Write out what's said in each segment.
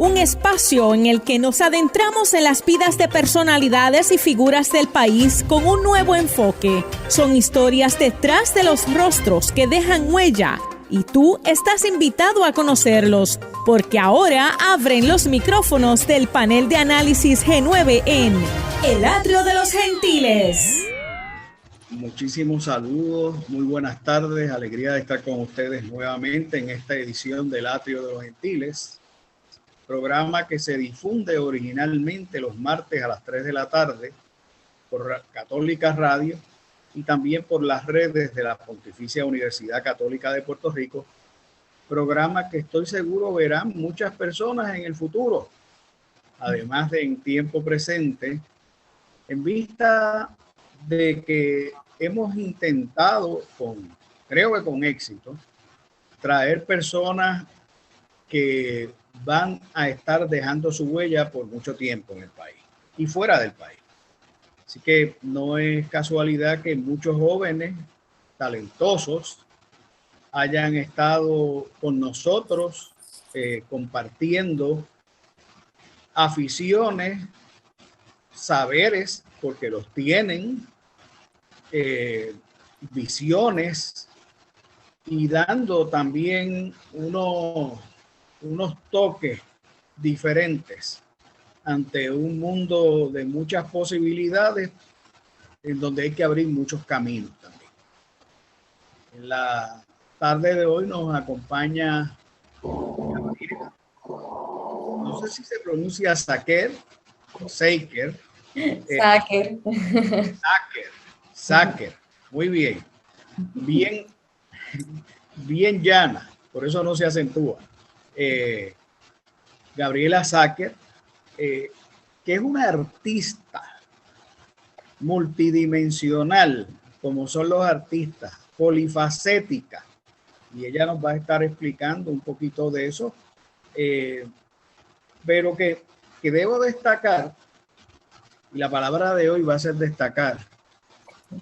un espacio en el que nos adentramos en las vidas de personalidades y figuras del país con un nuevo enfoque. Son historias detrás de los rostros que dejan huella y tú estás invitado a conocerlos, porque ahora abren los micrófonos del panel de análisis G9 en El Atrio de los Gentiles. Muchísimos saludos, muy buenas tardes, alegría de estar con ustedes nuevamente en esta edición del Atrio de los Gentiles, programa que se difunde originalmente los martes a las 3 de la tarde por Católica Radio y también por las redes de la Pontificia Universidad Católica de Puerto Rico, programa que estoy seguro verán muchas personas en el futuro, además de en tiempo presente, en vista de que hemos intentado, creo que con éxito, traer personas que van a estar dejando su huella por mucho tiempo en el país y fuera del país. Así que no es casualidad que muchos jóvenes talentosos hayan estado con nosotros compartiendo aficiones, saberes, porque los tienen, visiones y dando también unos toques diferentes ante un mundo de muchas posibilidades en donde hay que abrir muchos caminos también. En la tarde de hoy nos acompaña, no sé si se pronuncia Saker o Saker. Saker. Muy bien. Bien llana, por eso no se acentúa. Gabriela Saker, que es una artista multidimensional, como son los artistas, polifacética, y ella nos va a estar explicando un poquito de eso, pero que debo destacar, y la palabra de hoy va a ser destacar,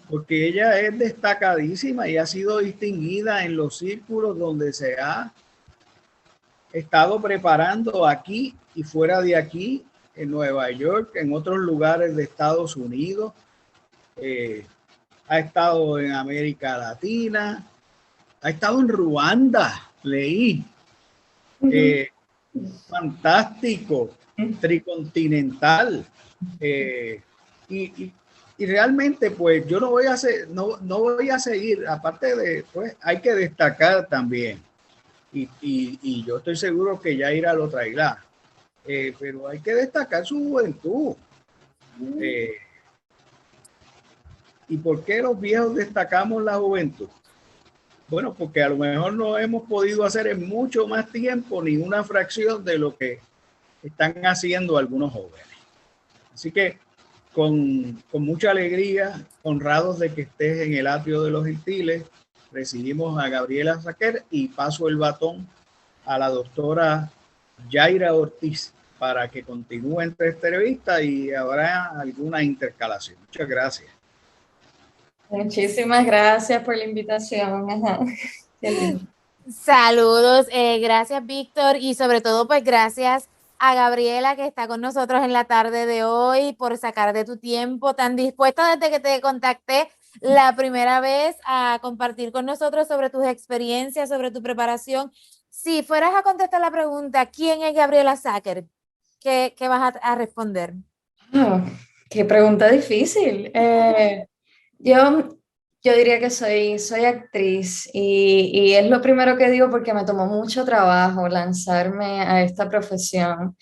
porque ella es destacadísima y ha sido distinguida en los círculos donde se ha estado preparando aquí y fuera de aquí, en Nueva York, en otros lugares de Estados Unidos, ha estado en América Latina, ha estado en Ruanda, leí, fantástico, tricontinental, y realmente pues yo no voy a seguir, aparte de, pues hay que destacar también, y yo estoy seguro que Yaira lo traerá, pero hay que destacar su juventud. ¿Y por qué los viejos destacamos la juventud? Bueno, porque a lo mejor no hemos podido hacer en mucho más tiempo ni una fracción de lo que están haciendo algunos jóvenes. Así que con mucha alegría, honrados de que estés en el Atrio de los Gentiles, recibimos a Gabriela Saker y paso el batón a la doctora Yaira Ortiz para que continúe esta entrevista y habrá alguna intercalación. Muchas gracias. Muchísimas gracias por la invitación. Saludos, gracias Víctor y sobre todo pues gracias a Gabriela que está con nosotros en la tarde de hoy por sacar de tu tiempo tan dispuesta desde que te contacté la primera vez a compartir con nosotros sobre tus experiencias, sobre tu preparación. Si fueras a contestar la pregunta, ¿quién es Gabriela Saker? ¿Qué vas a responder? Oh, qué pregunta difícil. Yo diría que soy actriz y es lo primero que digo porque me tomó mucho trabajo lanzarme a esta profesión.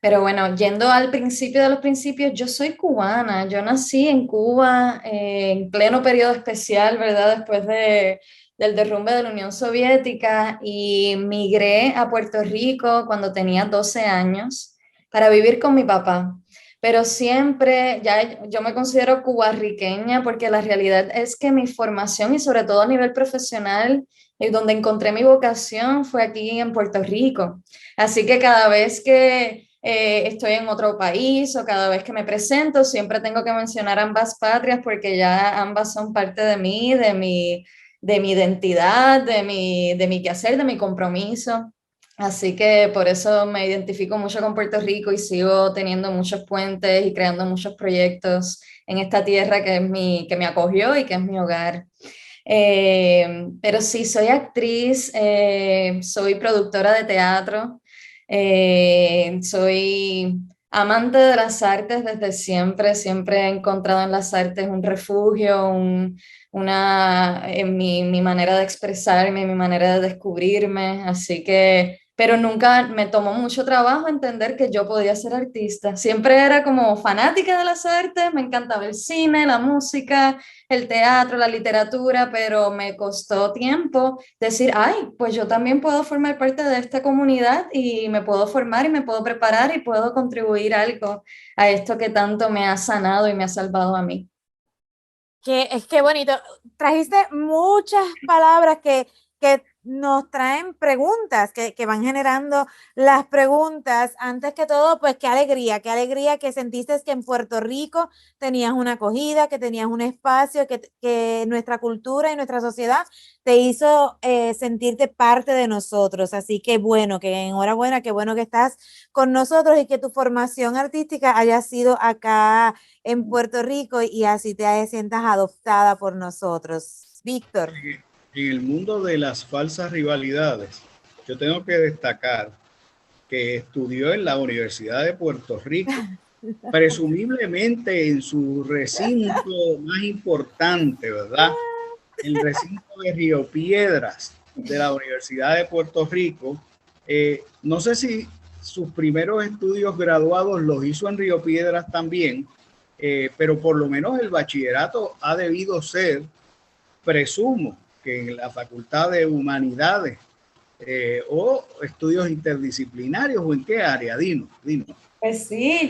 Pero bueno, yendo al principio de los principios, yo soy cubana, yo nací en Cuba en pleno periodo especial, ¿verdad? Después del derrumbe de la Unión Soviética y migré a Puerto Rico cuando tenía 12 años para vivir con mi papá. Pero siempre, ya yo me considero cubarriqueña porque la realidad es que mi formación y sobre todo a nivel profesional, donde encontré mi vocación fue aquí en Puerto Rico. Así que cada vez que estoy en otro país o cada vez que me presento, siempre tengo que mencionar ambas patrias porque ya ambas son parte de mí, de mi identidad, de mi quehacer, de mi compromiso. Así que por eso me identifico mucho con Puerto Rico y sigo teniendo muchos puentes y creando muchos proyectos en esta tierra que me acogió y que es mi hogar. Pero sí, soy actriz, soy productora de teatro, soy amante de las artes desde siempre, siempre he encontrado en las artes un refugio, mi manera de expresarme, mi manera de descubrirme, así que, pero nunca me tomó mucho trabajo entender que yo podía ser artista. Siempre era como fanática de las artes, me encantaba el cine, la música, el teatro, la literatura, pero me costó tiempo decir, ay, pues yo también puedo formar parte de esta comunidad y me puedo formar y me puedo preparar y puedo contribuir algo a esto que tanto me ha sanado y me ha salvado a mí. Qué bonito. Trajiste muchas palabras que nos traen preguntas, que van generando las preguntas. Antes que todo, pues qué alegría que sentiste que en Puerto Rico tenías una acogida, que tenías un espacio, que nuestra cultura y nuestra sociedad te hizo sentirte parte de nosotros. Así que bueno, que enhorabuena, qué bueno que estás con nosotros y que tu formación artística haya sido acá en Puerto Rico y así te sientas adoptada por nosotros. Víctor. En el mundo de las falsas rivalidades, yo tengo que destacar que estudió en la Universidad de Puerto Rico, presumiblemente en su recinto más importante, ¿verdad? El recinto de Río Piedras de la Universidad de Puerto Rico. No sé si sus primeros estudios graduados los hizo en Río Piedras también, pero por lo menos el bachillerato ha debido ser, presumo, que en la Facultad de Humanidades o estudios interdisciplinarios, o en qué área, Dino. Pues sí,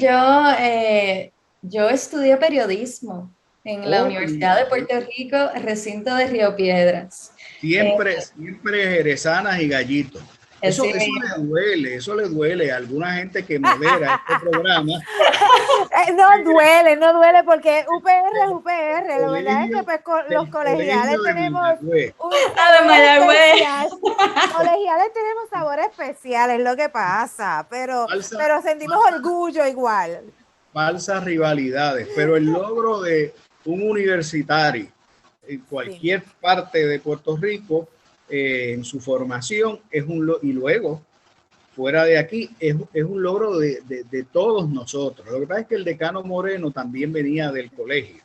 yo estudié periodismo en la Universidad de Puerto Rico, recinto de Río Piedras. Siempre jerezanas y gallitos. Eso le duele a alguna gente que modera este programa. No duele porque UPR es UPR. La verdad es que pues los colegiales tenemos un sabor especial. Colegiales tenemos sabor especial, es lo que pasa, pero sentimos orgullo igual. Falsas rivalidades, pero el logro de un universitario en cualquier parte de Puerto Rico, en su formación, y luego fuera de aquí, es un logro de todos nosotros. Lo que pasa es que el decano Moreno también venía del colegio.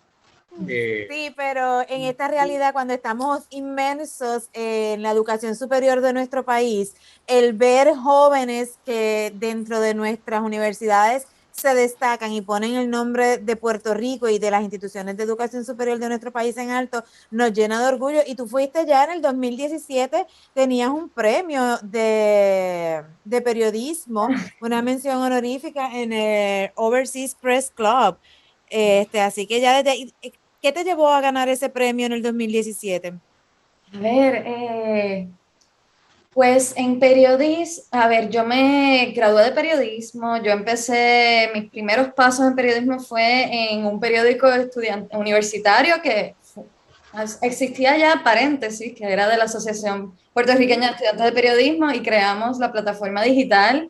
Sí, pero en esta realidad, cuando estamos inmersos en la educación superior de nuestro país, el ver jóvenes que dentro de nuestras universidades se destacan y ponen el nombre de Puerto Rico y de las instituciones de educación superior de nuestro país en alto, nos llena de orgullo. Y tú fuiste ya en el 2017, tenías un premio de periodismo, una mención honorífica en el Overseas Press Club. Así que ya desde... ¿Qué te llevó a ganar ese premio en el 2017? A ver, pues en periodismo, yo me gradué de periodismo, mis primeros pasos en periodismo fue en un periódico universitario que existía ya, paréntesis, que era de la Asociación Puertorriqueña de Estudiantes de Periodismo, y creamos la plataforma digital.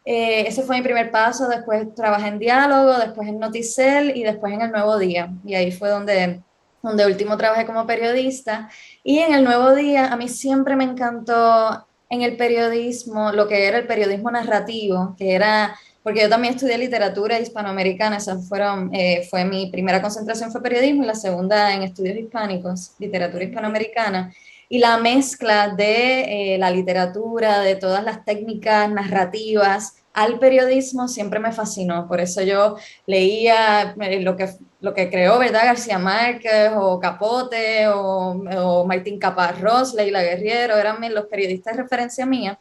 Ese fue mi primer paso. Después trabajé en Diálogo, después en Noticel y después en El Nuevo Día, y ahí fue donde último trabajé como periodista. Y en El Nuevo Día a mí siempre me encantó en el periodismo lo que era el periodismo narrativo, que era, porque yo también estudié literatura hispanoamericana, fue mi primera concentración fue periodismo y la segunda en estudios hispánicos, literatura hispanoamericana. Y la mezcla de la literatura, de todas las técnicas narrativas al periodismo siempre me fascinó. Por eso yo leía lo que creó, ¿verdad? García Márquez o Capote o Martín Caparrós, Leila Guerriero, eran los periodistas de referencia mía.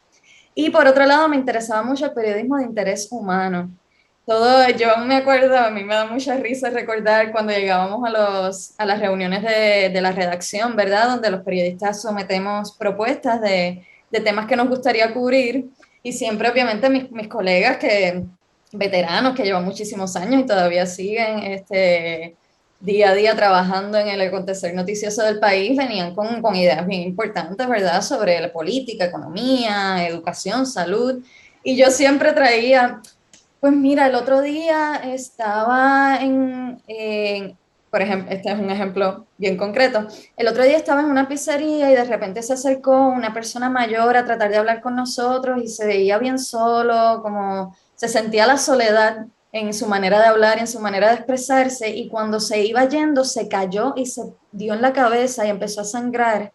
Y por otro lado me interesaba mucho el periodismo de interés humano. Yo me acuerdo, a mí me da mucha risa recordar cuando llegábamos a las reuniones de la redacción, ¿verdad? Donde los periodistas sometemos propuestas de temas que nos gustaría cubrir, y siempre obviamente mis colegas veteranos que llevan muchísimos años y todavía siguen día a día trabajando en el acontecer noticioso del país, venían con ideas bien importantes, ¿verdad? Sobre la política, economía, educación, salud. Y yo siempre traía, pues mira, el otro día estaba por ejemplo, este es un ejemplo bien concreto. El otro día estaba en una pizzería y de repente se acercó una persona mayor a tratar de hablar con nosotros y se veía bien solo, como se sentía la soledad en su manera de hablar, en su manera de expresarse, y cuando se iba yendo se cayó y se dio en la cabeza y empezó a sangrar.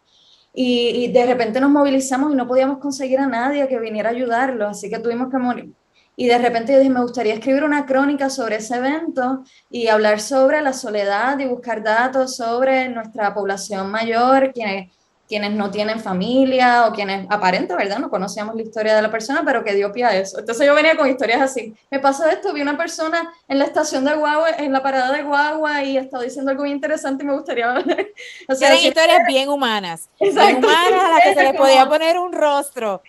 Y de repente nos movilizamos y no podíamos conseguir a nadie que viniera a ayudarlo, así que tuvimos que morir. Y de repente yo dije, me gustaría escribir una crónica sobre ese evento y hablar sobre la soledad y buscar datos sobre nuestra población mayor, quienes no tienen familia o quienes aparentemente, ¿verdad? No conocíamos la historia de la persona, pero que dio pie a eso. Entonces yo venía con historias así. Me pasó esto, vi una persona en la estación de guagua, en la parada de guagua y estaba diciendo algo bien interesante y me gustaría hablar. O sea, Eran sí, historias bien humanas. exacto, Bien humanas a las que se les podía poner un rostro.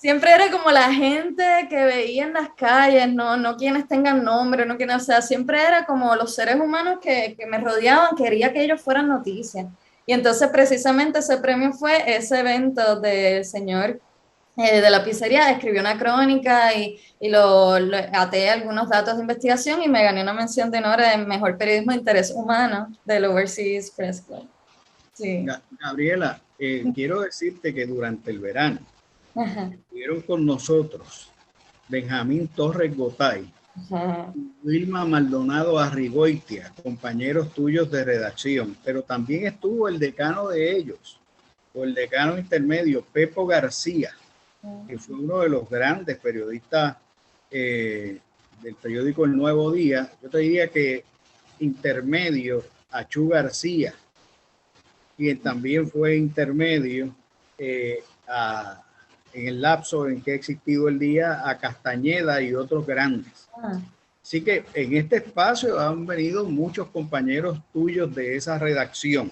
siempre era como la gente que veía en las calles, no quienes tengan nombre, no quienes, o sea, siempre era como los seres humanos que me rodeaban, quería que ellos fueran noticias. Y entonces precisamente ese premio fue ese evento del señor de la pizzería, escribió una crónica y lo até algunos datos de investigación y me gané una mención de honor en Mejor Periodismo de Interés Humano del Overseas Press Club. Sí. Gabriela, quiero decirte que durante el verano Ajá. estuvieron con nosotros Benjamín Torres Gotay, Ajá. Wilma Maldonado Arrigoitia, compañeros tuyos de redacción, pero también estuvo el decano de ellos, o el decano intermedio, Pepo García, que fue uno de los grandes periodistas del periódico El Nuevo Día. Yo te diría que intermedio, Achú García, quien también fue intermedio en el lapso en que ha existido el día, a Castañeda y otros grandes. Así que en este espacio han venido muchos compañeros tuyos de esa redacción.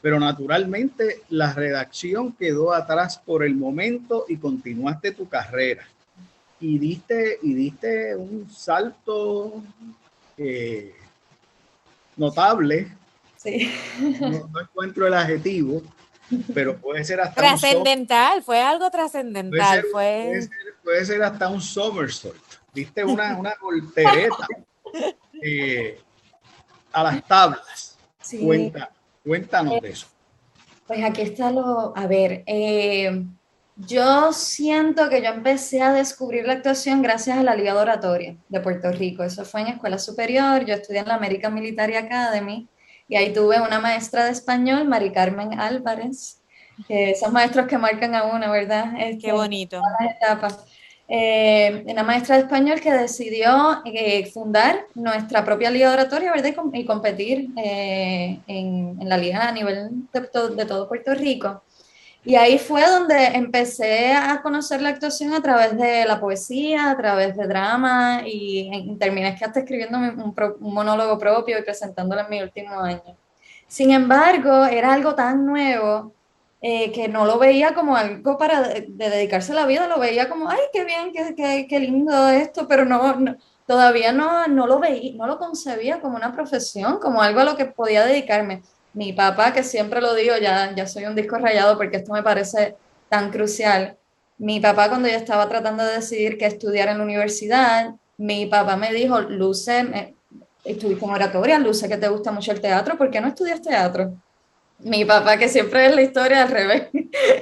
Pero naturalmente la redacción quedó atrás por el momento y continuaste tu carrera. Y diste un salto notable. Sí. No encuentro el adjetivo, pero puede ser hasta trascendental, fue algo trascendental. Puede ser hasta un somersault. Diste una voltereta a las tablas. Sí. Cuéntanos de eso. Pues aquí está a ver, yo siento que yo empecé a descubrir la actuación gracias a la Liga de Oratoria de Puerto Rico. Eso fue en escuela superior, yo estudié en la American Military Academy y ahí tuve una maestra de español, Mari Carmen Álvarez, que esos maestros que marcan a uno, ¿verdad? Qué bonito. Las etapas. Una maestra de español que decidió fundar nuestra propia liga de oratoria, ¿verdad? Y competir en la liga a nivel de todo Puerto Rico. Y ahí fue donde empecé a conocer la actuación a través de la poesía, a través de drama, y terminé que hasta escribiendo un monólogo propio y presentándolo en mi último año. Sin embargo, era algo tan nuevo que no lo veía como algo para de dedicarse a la vida, lo veía como, ay, qué bien, qué lindo esto, pero todavía no lo veía, no lo concebía como una profesión, como algo a lo que podía dedicarme. Mi papá, que siempre lo digo, ya soy un disco rayado porque esto me parece tan crucial. Mi papá, cuando yo estaba tratando de decidir qué estudiar en la universidad, mi papá me dijo, Luce, estuviste en oratoria, Luce, que te gusta mucho el teatro, ¿por qué no estudias teatro? Mi papá, que siempre es la historia al revés,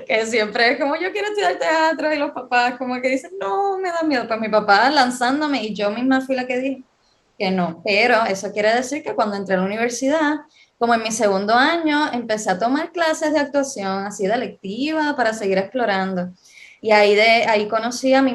que siempre es como yo quiero estudiar teatro y los papás como que dicen, no, me da miedo. Pues mi papá lanzándome y yo misma fui la que dije que no. Pero eso quiere decir que cuando entré a la universidad, como en mi segundo año, empecé a tomar clases de actuación así de electiva para seguir explorando. Y ahí conocí a mi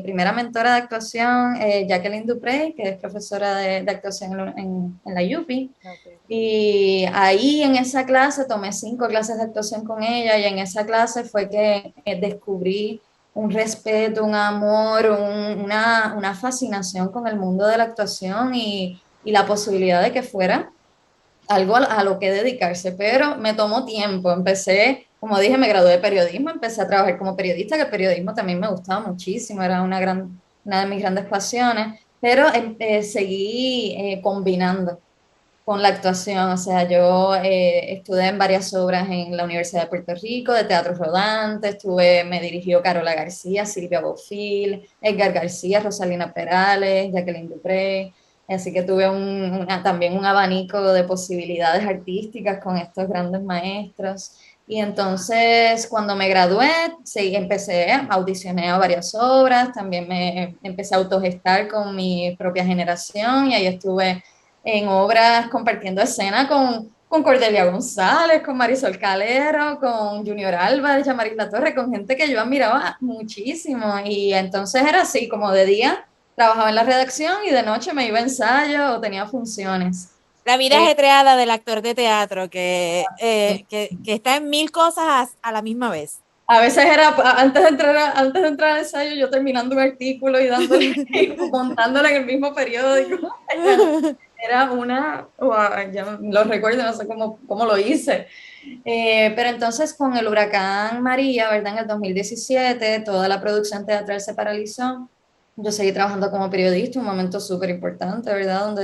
primera mentora de actuación, Jacqueline Duprey, que es profesora de actuación en la UPI. Okay. Y ahí en esa clase tomé 5 clases de actuación con ella y en esa clase fue que descubrí un respeto, un amor, una fascinación con el mundo de la actuación y la posibilidad de que fuera algo a lo que dedicarse, pero me tomó tiempo. Empecé, como dije, me gradué de periodismo, empecé a trabajar como periodista, que el periodismo también me gustaba muchísimo, era una de mis grandes pasiones, pero seguí combinando con la actuación. O sea, yo estudié en varias obras en la Universidad de Puerto Rico, de teatro rodante, me dirigió Carola García, Silvia Bofill, Edgar García, Rosalina Perales, Jacqueline Dupré. Así que tuve también un abanico de posibilidades artísticas con estos grandes maestros. Y entonces, cuando me gradué, sí, audicioné a varias obras, también me empecé a autogestar con mi propia generación y ahí estuve en obras compartiendo escena con Cordelia González, con Marisol Calero, con Junior Álvarez, Yamaris La Torre, con gente que yo admiraba muchísimo. Y entonces era así, como de día trabajaba en la redacción y de noche me iba a ensayo o tenía funciones. La vida ajetreada del actor de teatro que está en 1000 cosas a la misma vez. A veces era antes de entrar al ensayo, yo terminando un artículo y montándolo en el mismo periódico. Era ya lo recuerdo, no sé cómo lo hice. Pero entonces con el huracán María, ¿verdad? En el 2017, toda la producción teatral se paralizó. Yo seguí trabajando como periodista, un momento súper importante, ¿verdad?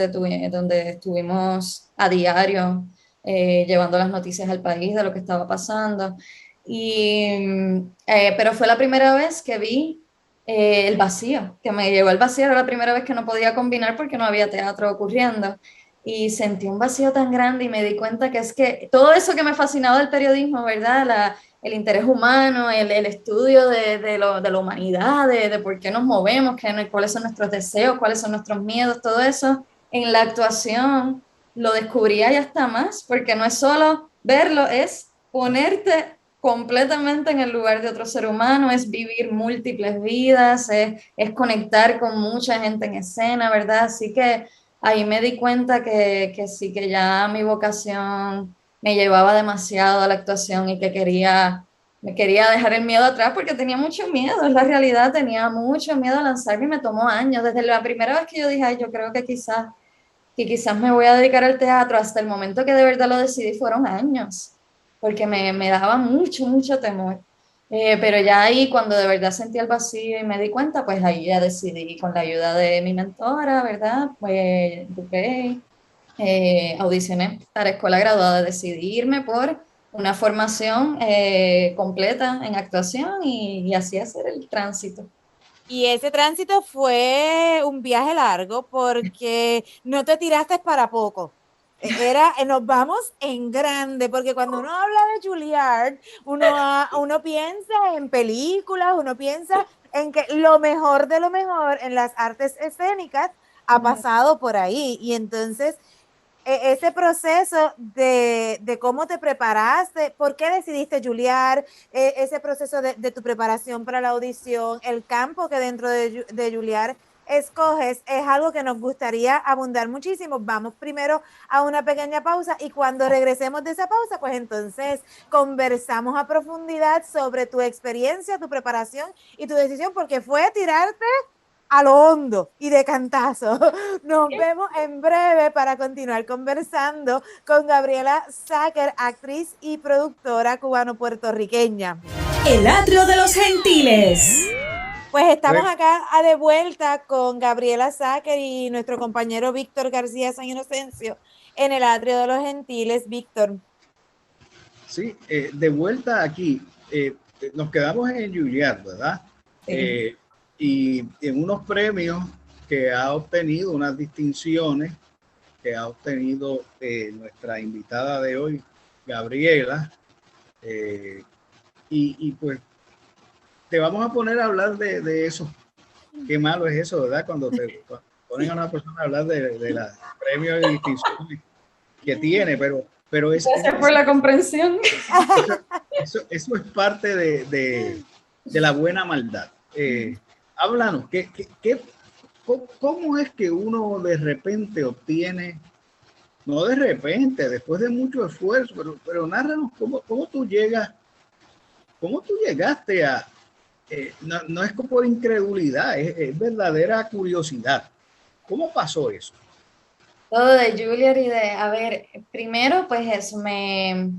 Donde estuvimos a diario llevando las noticias al país de lo que estaba pasando. Pero fue la primera vez que vi el vacío, que me llegó el vacío. Era la primera vez que no podía combinar porque no había teatro ocurriendo. Y sentí un vacío tan grande y me di cuenta que es que todo eso que me fascinaba del periodismo, ¿verdad? El interés humano, el estudio de la humanidad, de por qué nos movemos, cuáles son nuestros deseos, cuáles son nuestros miedos, todo eso, en la actuación lo descubría ya hasta más, porque no es solo verlo, es ponerte completamente en el lugar de otro ser humano, es vivir múltiples vidas, es conectar con mucha gente en escena, ¿verdad? Así que ahí me di cuenta que sí, que ya mi vocación me llevaba demasiado a la actuación y que me quería dejar el miedo atrás porque tenía mucho miedo, es la realidad, tenía mucho miedo a lanzarme y me tomó años. Desde la primera vez que yo dije, ay, yo creo que quizás me voy a dedicar al teatro, hasta el momento que de verdad lo decidí fueron años, porque me daba mucho temor. Pero ya ahí, cuando de verdad sentí el vacío y me di cuenta, pues ahí ya decidí, con la ayuda de mi mentora, ¿verdad? Pues audicioné para Escuela Graduada, decidí irme por una formación completa en actuación y así hacer el tránsito. Y ese tránsito fue un viaje largo porque no te tiraste para poco. Nos vamos en grande, porque cuando uno habla de Juilliard, uno piensa en películas, uno piensa en que lo mejor de lo mejor en las artes escénicas ha pasado por ahí. Y entonces, ese proceso de cómo te preparaste, por qué decidiste Juilliard, ese proceso de tu preparación para la audición, el campo que dentro de Juilliard escoges, es algo que nos gustaría abundar muchísimo. Vamos primero a una pequeña pausa y cuando regresemos de esa pausa, pues entonces conversamos a profundidad sobre tu experiencia, tu preparación y tu decisión, porque fue tirarte a lo hondo y de cantazo. Nos vemos en breve para continuar conversando con Gabriela Sacker, actriz y productora cubano-puertorriqueña. El Atrio de los Gentiles. Pues estamos acá de vuelta con Gabriela Sacker y nuestro compañero Víctor García San Inocencio en el Atrio de los Gentiles. Víctor. Sí, de vuelta aquí. Nos quedamos en Juilliard, ¿verdad? Sí. Y en unos premios que ha obtenido, unas distinciones que ha obtenido nuestra invitada de hoy, Gabriela. Y pues te vamos a poner a hablar de eso. Qué malo es eso, ¿verdad? Cuando ponen a una persona a hablar de los premios y distinciones que tiene, pero gracias por la comprensión. Eso es parte de la buena maldad. Háblanos, ¿cómo es que uno de repente obtiene, no de repente, después de mucho esfuerzo, pero nárranos cómo tú llegaste a, no es por incredulidad, es verdadera curiosidad. ¿Cómo pasó eso? Todo de Juilliard a ver, primero pues eso, me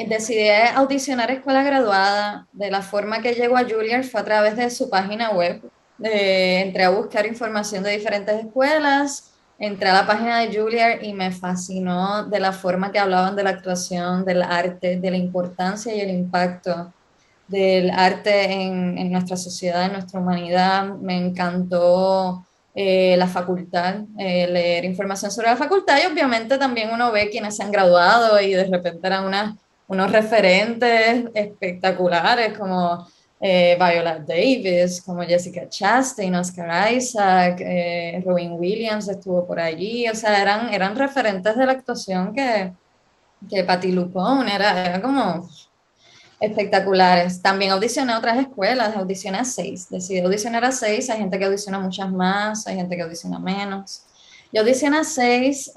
decidí audicionar a Escuela Graduada. De la forma que llegó a Juilliard fue a través de su página web. entré a buscar información de diferentes escuelas, entré a la página de Juilliard y me fascinó de la forma que hablaban de la actuación, del arte, de la importancia y el impacto del arte en nuestra sociedad, en nuestra humanidad. Me encantó la facultad, leer información sobre la facultad y obviamente también uno ve quienes se han graduado y de repente eran unos referentes espectaculares como Viola Davis, como Jessica Chastain, Oscar Isaac, Robin Williams estuvo por allí, o sea, eran referentes de la actuación que Patti LuPone era como espectaculares. También audicioné a otras escuelas, audicioné a 6, decidí audicionar a 6, hay gente que audiciona muchas más, hay gente que audiciona menos. Yo audicioné a 6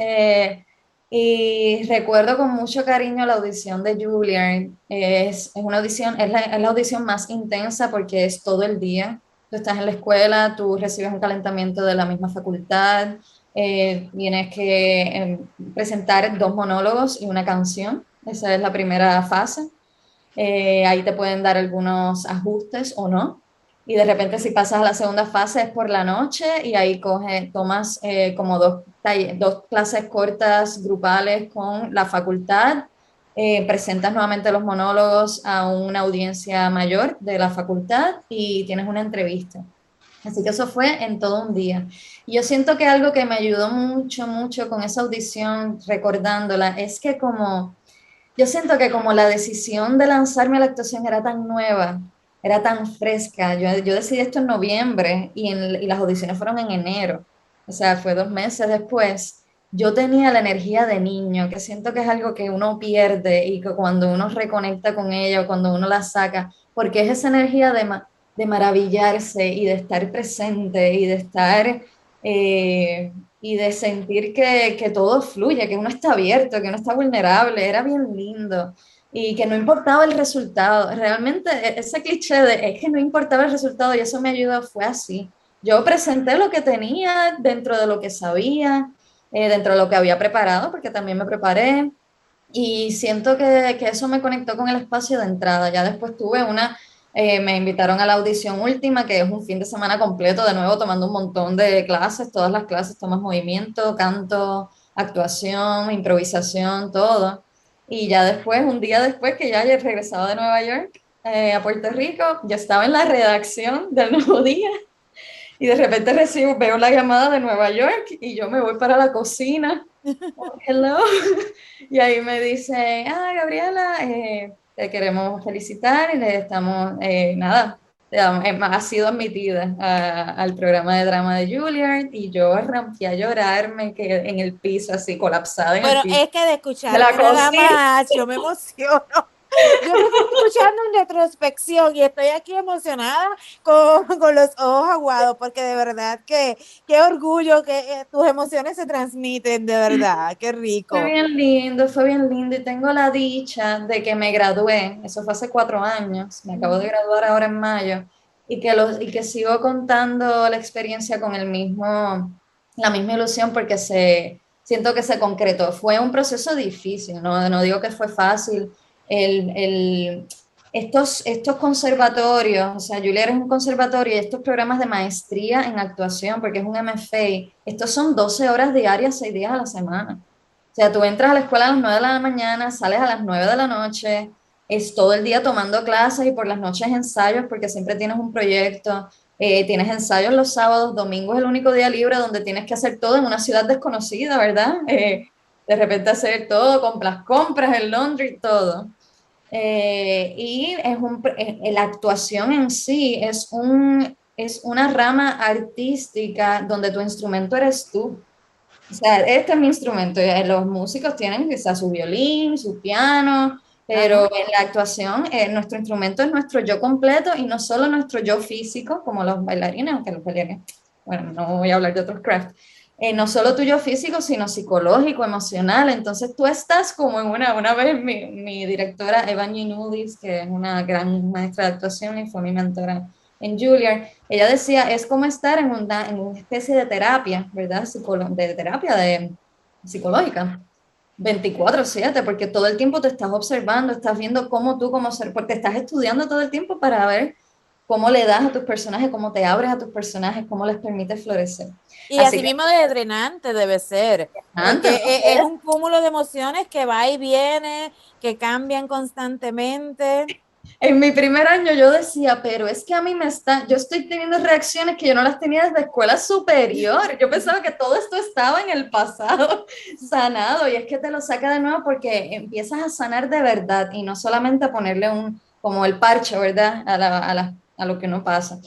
y recuerdo con mucho cariño la audición de Juilliard. Es una audición, es la audición más intensa porque es todo el día. Tú estás en la escuela, tú recibes un calentamiento de la misma facultad, tienes que presentar 2 monólogos y una canción. Esa es la primera fase. Ahí te pueden dar algunos ajustes o no. Y de repente si pasas a la segunda fase es por la noche y ahí tomas como 2 clases cortas grupales con la facultad, presentas nuevamente los monólogos a una audiencia mayor de la facultad y tienes una entrevista. Así que eso fue en todo un día. Y yo siento que algo que me ayudó mucho, mucho con esa audición, recordándola, es que yo siento que como la decisión de lanzarme a la actuación era tan nueva, era tan fresca, yo decidí esto en noviembre y las audiciones fueron en enero, o sea, fue 2 meses después. Yo tenía la energía de niño, que siento que es algo que uno pierde y que cuando uno reconecta con ella o cuando uno la saca, porque es esa energía de maravillarse y de estar presente y de estar y de sentir que todo fluye, que uno está abierto, que uno está vulnerable, era bien lindo y que no importaba el resultado. Realmente ese cliché de es que no importaba el resultado y eso me ayudó, fue así. Yo presenté lo que tenía dentro de lo que sabía, dentro de lo que había preparado, porque también me preparé y siento que eso me conectó con el espacio de entrada. Ya después tuve me invitaron a la audición última, que es un fin de semana completo, de nuevo tomando un montón de clases, todas las clases, tomas movimiento, canto, actuación, improvisación, todo. Y ya después, un día después que ya he regresado de Nueva York a Puerto Rico, ya estaba en la redacción del nuevo día y de repente veo la llamada de Nueva York y yo me voy para la cocina. Oh, hello. Y ahí me dice, Gabriela, te queremos felicitar y le estamos, nada, ha sido admitida al programa de drama de Juilliard y yo rompí a llorar, me quedé en el piso así colapsada en el Bueno, piso es que de de escuchar la nada cocina. más, yo me emociono. Yo me estoy escuchando en retrospección y estoy aquí emocionada con los ojos aguados, porque de verdad que qué orgullo que tus emociones se transmiten, de verdad, qué rico. Fue bien lindo y tengo la dicha de que me gradué, eso fue hace 4 años, me acabo de graduar ahora en mayo y que sigo contando la experiencia con la misma ilusión porque siento que se concretó. Fue un proceso difícil, no digo que fue fácil. Estos conservatorios, o sea, Juilliard es un conservatorio y estos programas de maestría en actuación, porque es un MFA, estos son 12 horas diarias, 6 días a la semana. O sea, tú entras a la escuela a las 9 de la mañana, sales a las 9 de la noche, es todo el día tomando clases y por las noches ensayos porque siempre tienes un proyecto, tienes ensayos los sábados, domingo es el único día libre donde tienes que hacer todo en una ciudad desconocida, ¿verdad? De repente hacer todo, con las compras, el laundry, todo. Y la actuación en sí es una rama artística donde tu instrumento eres tú. O sea, este es mi instrumento. Los músicos tienen quizás su violín, su piano, pero en la actuación nuestro instrumento es nuestro yo completo y no solo nuestro yo físico, como los bailarines, aunque los bailarines, bueno, no voy a hablar de otros crafts, no solo tu yo físico, sino psicológico, emocional. Entonces tú estás como en una vez mi directora Eva Ginulis, que es una gran maestra de actuación y fue mi mentora en Juilliard, ella decía, es como estar en una especie de terapia, ¿verdad? De terapia psicológica, 24/7, porque todo el tiempo te estás observando, estás viendo cómo tú como ser, porque estás estudiando todo el tiempo para ver cómo le das a tus personajes, cómo te abres a tus personajes, cómo les permites florecer. Y así mismo de drenante debe ser, porque es un cúmulo de emociones que va y viene, que cambian constantemente. En mi primer año yo decía, pero es que a mí yo estoy teniendo reacciones que yo no las tenía desde escuela superior. Yo pensaba que todo esto estaba en el pasado sanado, y es que te lo saca de nuevo porque empiezas a sanar de verdad y no solamente a ponerle como el parche, ¿verdad? A lo que no pasa.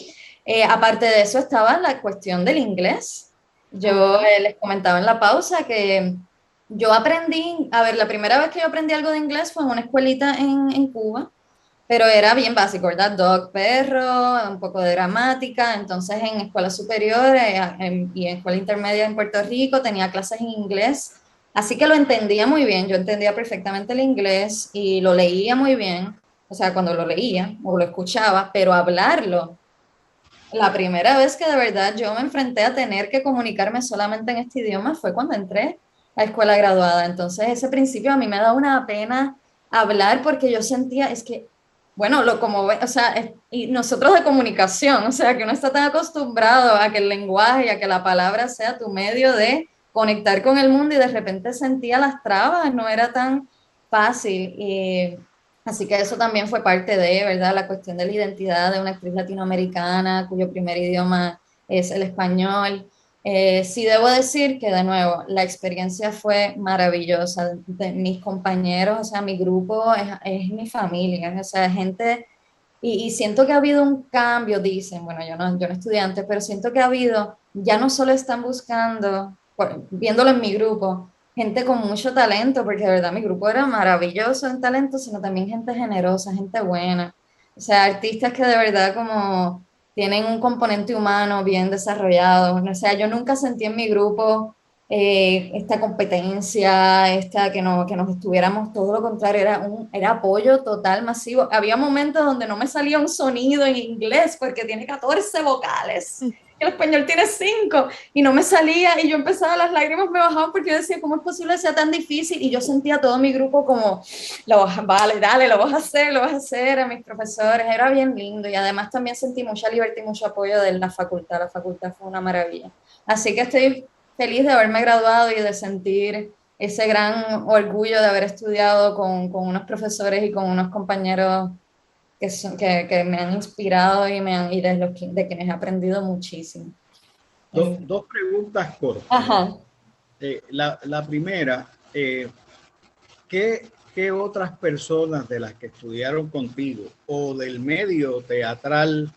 Aparte de eso estaba la cuestión del inglés. Yo les comentaba en la pausa que yo aprendí, a ver, la primera vez que yo aprendí algo de inglés fue en una escuelita en Cuba, pero era bien básico, ¿verdad? Dog, perro, un poco de gramática. Entonces en escuela superior y en escuela intermedia en Puerto Rico tenía clases en inglés, así que lo entendía muy bien. Yo entendía perfectamente el inglés y lo leía muy bien, o sea, cuando lo leía o lo escuchaba, pero hablarlo, la primera vez que de verdad yo me enfrenté a tener que comunicarme solamente en este idioma fue cuando entré a escuela graduada. Entonces ese principio a mí me da una pena hablar porque yo sentía, es que, bueno, o sea, y nosotros de comunicación, o sea, que uno está tan acostumbrado a que el lenguaje y a que la palabra sea tu medio de conectar con el mundo, y de repente sentía las trabas, no era tan fácil. Así que eso también fue parte de, ¿verdad? La cuestión de la identidad de una actriz latinoamericana cuyo primer idioma es el español. Sí debo decir que, de nuevo, la experiencia fue maravillosa. Mis compañeros, o sea, mi grupo es mi familia, o sea, gente, y siento que ha habido un cambio, dicen, bueno, yo no estudiante, pero siento que ha habido, ya no solo están buscando, viéndolo en mi grupo, gente con mucho talento, porque de verdad mi grupo era maravilloso en talento, sino también gente generosa, gente buena. O sea, artistas que de verdad como tienen un componente humano bien desarrollado. O sea, yo nunca sentí en mi grupo esta competencia, que nos estuviéramos, todo lo contrario, era apoyo total, masivo. Había momentos donde no me salía un sonido en inglés porque tiene 14 vocales. El español tiene 5 y no me salía, y yo empezaba, las lágrimas me bajaban porque yo decía, ¿cómo es posible que sea tan difícil? Y yo sentía a todo mi grupo como, vale, dale, lo vas a hacer, a mis profesores, era bien lindo, y además también sentí mucha libertad y mucho apoyo de la facultad fue una maravilla. Así que estoy feliz de haberme graduado y de sentir ese gran orgullo de haber estudiado con unos profesores y con unos compañeros que me han inspirado y de quienes he aprendido muchísimo. Dos preguntas cortas. Ajá. La primera, ¿qué otras personas de las que estudiaron contigo o del medio teatral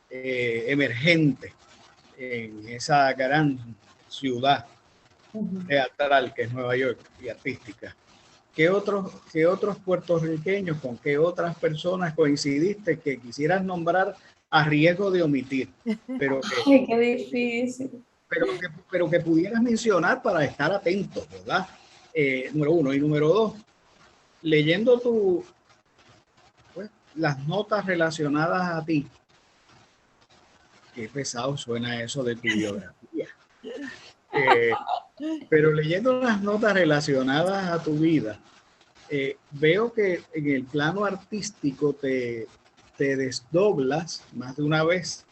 emergente en esa gran ciudad teatral que es Nueva York y artística, ¿qué otros puertorriqueños, con qué otras personas coincidiste que quisieras nombrar a riesgo de omitir, pero Ay, qué difícil. pero que pudieras mencionar para estar atentos, ¿verdad? Número uno. Y número dos, leyendo las notas relacionadas a ti, qué pesado suena eso de tu biografía. Pero leyendo las notas relacionadas a tu vida, veo que en el plano artístico te desdoblas más de una vez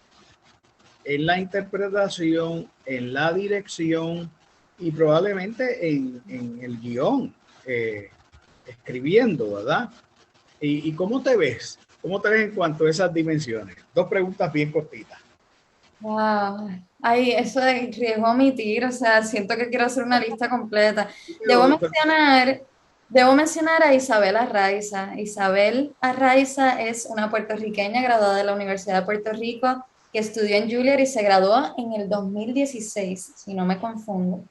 en la interpretación, en la dirección y probablemente en el guión, escribiendo, ¿verdad? ¿Y cómo te ves? ¿Cómo te ves en cuanto a esas dimensiones? Dos preguntas bien cortitas. Wow. Ay, eso de riesgo a omitir, o sea, siento que quiero hacer una lista completa. Debo mencionar a Isabel Arraiza. Isabel Arraiza es una puertorriqueña graduada de la Universidad de Puerto Rico, que estudió en Juilliard y se graduó en el 2016, si no me confundo.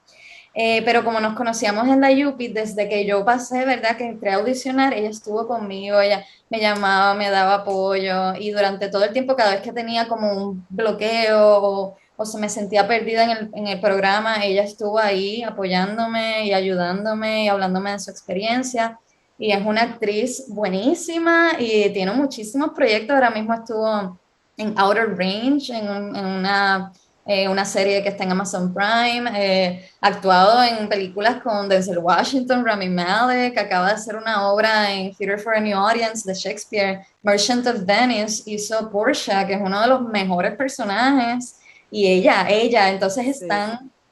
Pero como nos conocíamos en la UPI, desde que yo pasé, ¿verdad? Que entré a audicionar, ella estuvo conmigo, ella me llamaba, me daba apoyo, y durante todo el tiempo, cada vez que tenía como un bloqueo o se me sentía perdida en el programa, ella estuvo ahí apoyándome y ayudándome y hablándome de su experiencia. Y es una actriz buenísima y tiene muchísimos proyectos. Ahora mismo estuvo en Outer Range, en una una serie que está en Amazon Prime, actuado en películas con Denzel Washington, Rami Malek, acaba de hacer una obra en Theatre for a New Audience de Shakespeare, Merchant of Venice, hizo Portia, que es uno de los mejores personajes, y entonces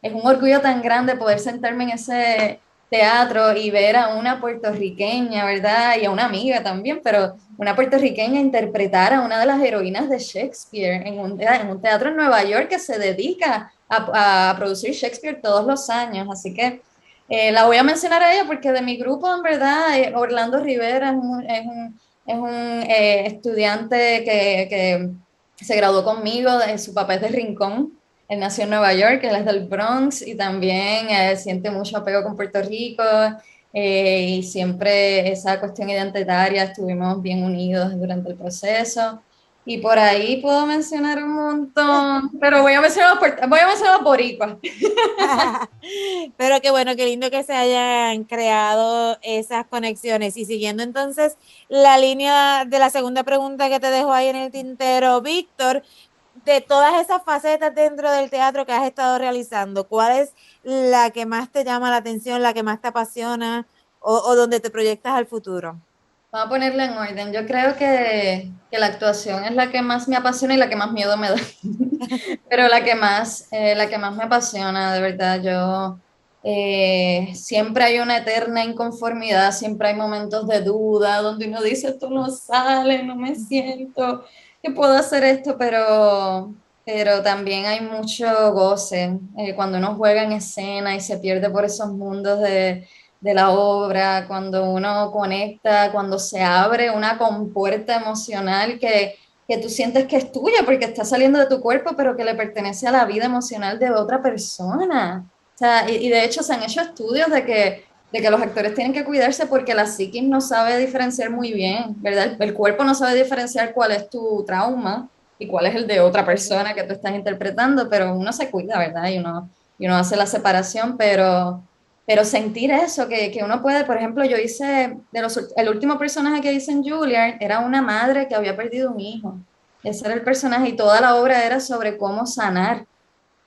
es un orgullo tan grande poder sentarme en ese teatro y ver a una puertorriqueña, ¿verdad? Y a una amiga también, pero una puertorriqueña interpretar a una de las heroínas de Shakespeare en un teatro en Nueva York que se dedica a producir Shakespeare todos los años. Así que la voy a mencionar a ella porque de mi grupo, en verdad, Orlando Rivera es un estudiante que se graduó conmigo, su papá es de Rincón. Él nació en Nueva York, él es del Bronx y también siente mucho apego con Puerto Rico y siempre esa cuestión identitaria estuvimos bien unidos durante el proceso. Y por ahí puedo mencionar un montón, pero voy a mencionar los boricuas. Pero qué bueno, qué lindo que se hayan creado esas conexiones. Y siguiendo entonces la línea de la segunda pregunta que te dejo ahí en el tintero, Víctor, de todas esas facetas dentro del teatro que has estado realizando, ¿cuál es la que más te llama la atención, la que más te apasiona o donde te proyectas al futuro? Vamos a ponerla en orden. Yo creo que la actuación es la que más me apasiona y la que más miedo me da. Pero la que más me apasiona, de verdad, siempre hay una eterna inconformidad, siempre hay momentos de duda donde uno dice, esto no sale, no me siento que puedo hacer esto, pero también hay mucho goce cuando uno juega en escena y se pierde por esos mundos de la obra, cuando uno conecta, cuando se abre una compuerta emocional que tú sientes que es tuya porque está saliendo de tu cuerpo, pero que le pertenece a la vida emocional de otra persona. O sea, y de hecho se han hecho estudios de que los actores tienen que cuidarse porque la psiquis no sabe diferenciar muy bien, ¿verdad? El cuerpo no sabe diferenciar cuál es tu trauma y cuál es el de otra persona que tú estás interpretando, pero uno se cuida, ¿verdad? Y uno hace la separación, pero sentir eso, que uno puede, por ejemplo, yo hice, el último personaje que hice en Juilliard era una madre que había perdido un hijo. Ese era el personaje y toda la obra era sobre cómo sanar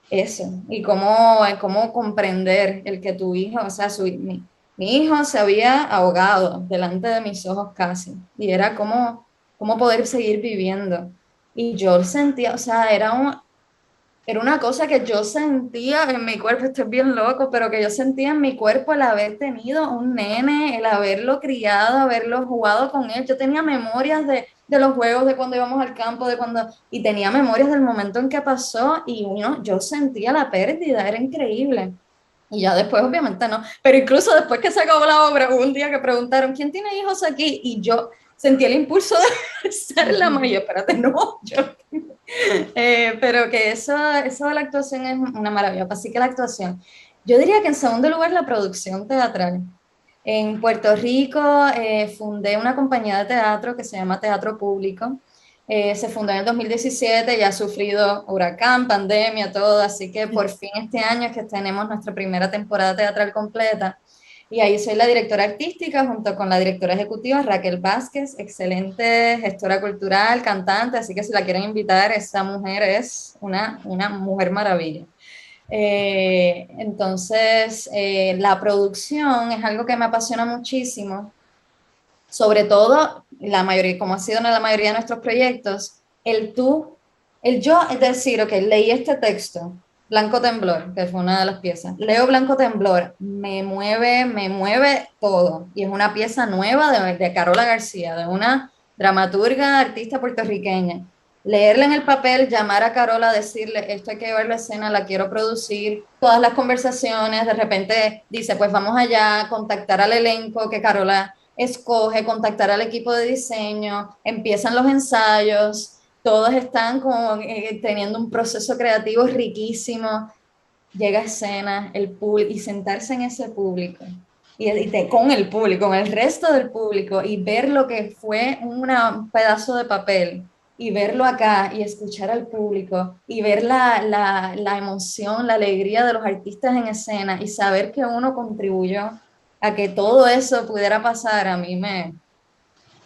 eso y cómo comprender el que tu hijo, o sea, mi hijo se había ahogado delante de mis ojos casi y era cómo poder seguir viviendo. Y yo sentía, o sea, era una cosa que yo sentía en mi cuerpo, estoy bien loco, pero que yo sentía en mi cuerpo el haber tenido un nene, el haberlo criado, haberlo jugado con él. Yo tenía memorias de los juegos, de cuando íbamos al campo, y tenía memorias del momento en que pasó y yo sentía la pérdida, era increíble. Y ya después, obviamente, no. Pero incluso después que se acabó la obra, hubo un día que preguntaron, ¿quién tiene hijos aquí? Y yo sentí el impulso de ser la mayor. Espérate, no, pero que eso de la actuación es una maravilla. Así que la actuación. Yo diría que en segundo lugar la producción teatral. En Puerto Rico fundé una compañía de teatro que se llama Teatro Público. Se fundó en el 2017, ya ha sufrido huracán, pandemia, todo, así que por fin este año es que tenemos nuestra primera temporada teatral completa. Y ahí soy la directora artística junto con la directora ejecutiva Raquel Vázquez, excelente gestora cultural, cantante, así que si la quieren invitar, esa mujer es una mujer maravilla. Entonces, la producción es algo que me apasiona muchísimo, sobre todo, como ha sido en la mayoría de nuestros proyectos, el yo, es decir, ok, leí este texto, Blanco Temblor, que fue una de las piezas. Leo Blanco Temblor, me mueve todo. Y es una pieza nueva de Carola García, de una dramaturga, artista puertorriqueña. Leerla en el papel, llamar a Carola, decirle, esto hay que llevarlo a escena, la quiero producir, todas las conversaciones, de repente dice, pues vamos allá, contactar al elenco que Carola escoge, contactar al equipo de diseño, empiezan los ensayos, todos están como teniendo un proceso creativo riquísimo, llega a escena el público y sentarse en ese público con el público, con el resto del público y ver lo que fue un pedazo de papel y verlo acá y escuchar al público y ver la emoción, la alegría de los artistas en escena y saber que uno contribuyó a que todo eso pudiera pasar, a mí me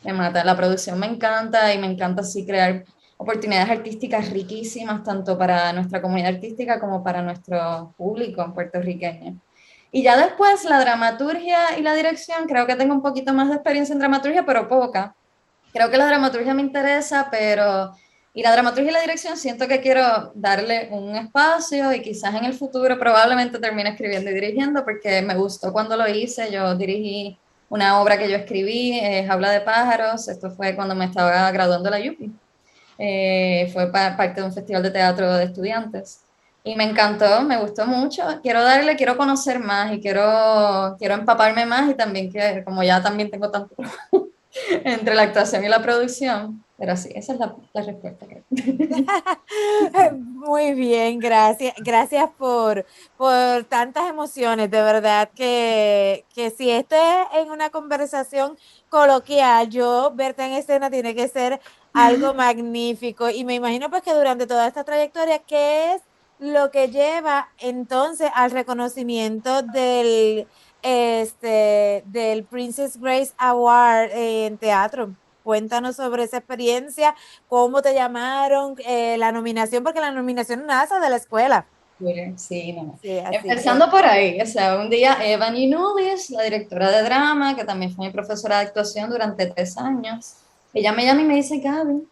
mata. La producción me encanta y me encanta así crear oportunidades artísticas riquísimas, tanto para nuestra comunidad artística como para nuestro público puertorriqueño. Y ya después la dramaturgia y la dirección, creo que tengo un poquito más de experiencia en dramaturgia, pero poca. Creo que la dramaturgia me interesa, pero... Y la dramaturgia y la dirección siento que quiero darle un espacio y quizás en el futuro probablemente termine escribiendo y dirigiendo porque me gustó cuando lo hice. Yo dirigí una obra que yo escribí, Jaula de Pájaros. Esto fue cuando me estaba graduando de la UPI. Fue parte de un festival de teatro de estudiantes. Y me encantó, me gustó mucho. Quiero conocer más y quiero empaparme más y también que, como ya también tengo tanto entre la actuación y la producción. Pero sí, esa es la respuesta. Muy bien, gracias. Gracias por tantas emociones, de verdad que si esto es en una conversación coloquial, yo verte en escena tiene que ser algo magnífico. Y me imagino pues que durante toda esta trayectoria, ¿qué es lo que lleva entonces al reconocimiento del Princess Grace Award en teatro? Cuéntanos sobre esa experiencia, cómo te llamaron, la nominación, porque la nominación nace de la escuela. Sí, no. Sí, así Empezando por ahí, o sea, un día Eva Nulis, la directora de drama, que también fue mi profesora de actuación durante 3 años, ella me llama y me dice, Gaby,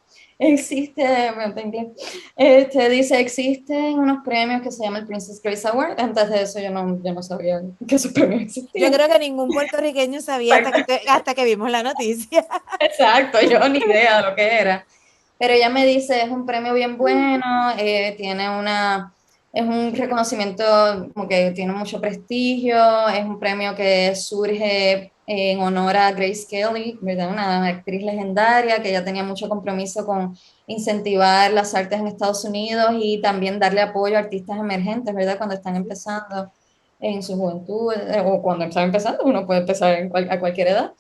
dice, existen unos premios que se llaman el Princess Grace Award. Antes de eso yo no sabía que esos premios Yo existían. creo que ningún puertorriqueño sabía hasta que vimos la noticia. Exacto, yo ni idea de lo que era. Pero ella me dice, es un premio bien bueno, es un reconocimiento como que tiene mucho prestigio, es un premio que surge en honor a Grace Kelly, ¿verdad? Una actriz legendaria que ya tenía mucho compromiso con incentivar las artes en Estados Unidos y también darle apoyo a artistas emergentes, ¿verdad? Cuando están empezando en su juventud, o cuando están empezando, uno puede empezar a cualquier edad.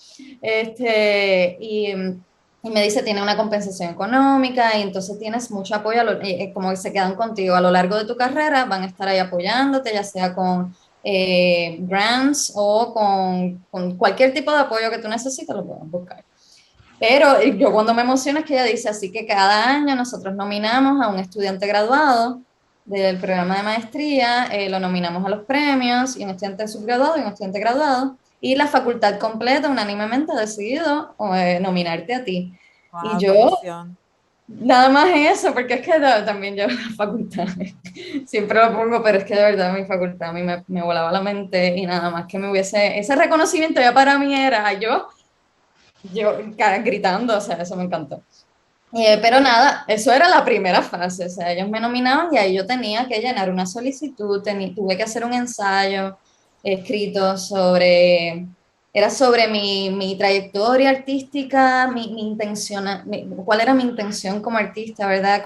Y me dice, tiene una compensación económica y entonces tienes mucho apoyo, como que se quedan contigo a lo largo de tu carrera, van a estar ahí apoyándote, ya sea con grants o con cualquier tipo de apoyo que tú necesites, lo puedes buscar. Pero yo cuando me emociona es que ella dice, así que cada año nosotros nominamos a un estudiante graduado del programa de maestría, lo nominamos a los premios, y un estudiante subgraduado y un estudiante graduado, y la facultad completa unánimemente ha decidido nominarte a ti. Wow, Y qué yo, emoción. nada más eso, porque es que también yo la facultad, siempre lo pongo, pero es que de verdad mi facultad a mí me volaba la mente y nada más que me hubiese, ese reconocimiento ya para mí era yo gritando, o sea, eso me encantó. Pero nada, eso era la primera fase, o sea, ellos me nominaban y ahí yo tenía que llenar una solicitud, tuve que hacer un ensayo escrito era sobre mi trayectoria artística, mi intención, cuál era mi intención como artista, ¿verdad?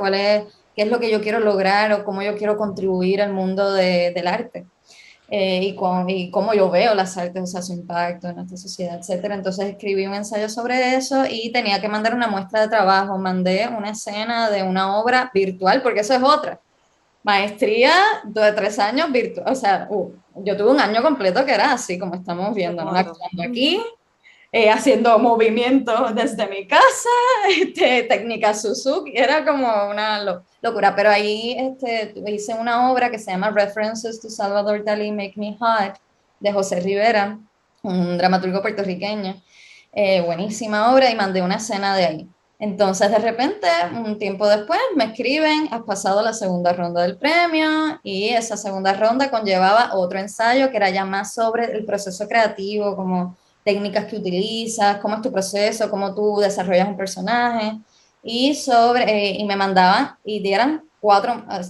Qué es lo que yo quiero lograr o cómo yo quiero contribuir al mundo del arte. Y cómo yo veo las artes, o sea, su impacto en nuestra sociedad, etcétera. Entonces escribí un ensayo sobre eso y tenía que mandar una muestra de trabajo. Mandé una escena de una obra virtual, porque eso es otra. Maestría de 3 años virtual, o sea, yo tuve un año completo que era así, como estamos viendo, ¿no? Actuando aquí, haciendo movimientos desde mi casa, técnica Suzuki, era como una locura, pero ahí hice una obra que se llama References to Salvador Dalí, Make Me Hot, de José Rivera, un dramaturgo puertorriqueño, buenísima obra, y mandé una escena de ahí. Entonces, de repente, un tiempo después, me escriben, has pasado la segunda ronda del premio, y esa segunda ronda conllevaba otro ensayo que era ya más sobre el proceso creativo, como técnicas que utilizas, cómo es tu proceso, cómo tú desarrollas un personaje, y me mandaban, y dieran